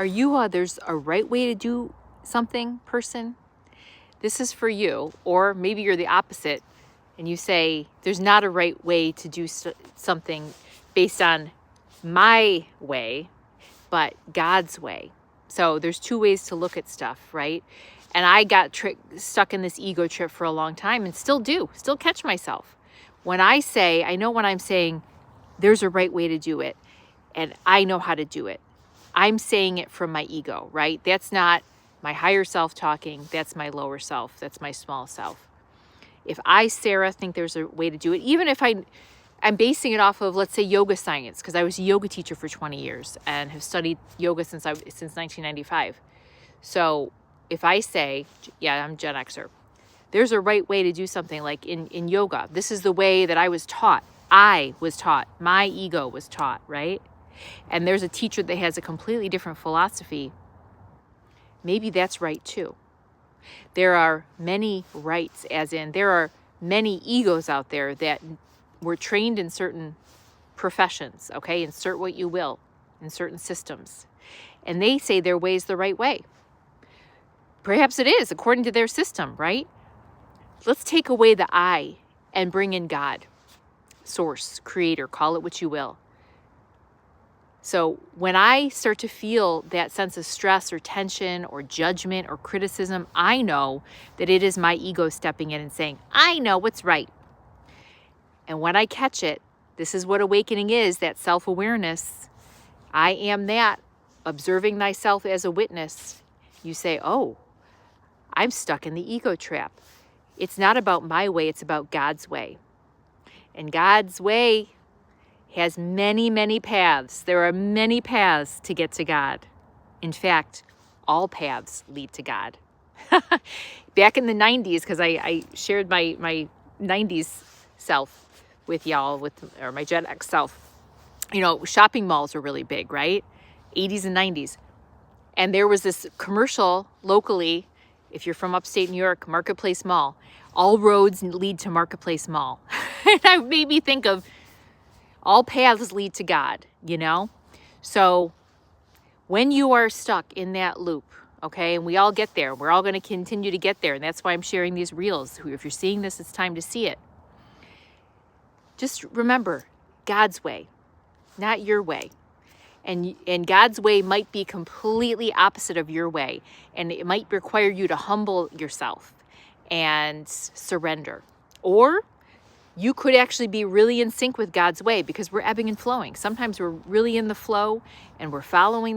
Are you there's a right way to do something person? This is for you. Or maybe you're the opposite and you say, there's not a right way to do something based on my way, but God's way. So there's two ways to look at stuff, right? And I got stuck in this ego trip for a long time and still catch myself. When I know when I'm saying there's a right way to do it and I know how to do it, I'm saying it from my ego, right? That's not my higher self talking. That's my lower self. That's my small self. If I, Sarah, think there's a way to do it, even if I'm basing it off of, let's say, yoga science, because I was a yoga teacher for 20 years and have studied yoga since 1995. So if I say, yeah, I'm Gen Xer, there's a right way to do something like in yoga. This is the way that I was taught. My ego was taught, right? And there's a teacher that has a completely different philosophy. Maybe that's right too. There are many rights, as in there are many egos out there that were trained in certain professions, okay? Insert what you will, in certain systems. And they say their way is the right way. Perhaps it is, according to their system, right? Let's take away the I and bring in God, source, creator, call it what you will. So when I start to feel that sense of stress or tension or judgment or criticism, I know that it is my ego stepping in and saying, I know what's right. And when I catch it, this is what awakening is, that self-awareness. I am that, observing thyself as a witness. You say, oh, I'm stuck in the ego trap. It's not about my way, it's about God's way. And God's way has many, many paths. There are many paths to get to God. In fact, all paths lead to God. Back in the 90s, because I shared my 90s self with y'all, or my Gen X self, shopping malls were really big, right? 80s and 90s. And there was this commercial locally, if you're from upstate New York, Marketplace Mall. All roads lead to Marketplace Mall. And that made me think of all paths lead to God, So when you are stuck in that loop, okay, and we all get there, we're all going to continue to get there. And that's why I'm sharing these reels. If you're seeing this, it's time to see it. Just remember God's way, not your way. And God's way might be completely opposite of your way. And it might require you to humble yourself and surrender. Or you could actually be really in sync with God's way because we're ebbing and flowing. Sometimes we're really in the flow and we're following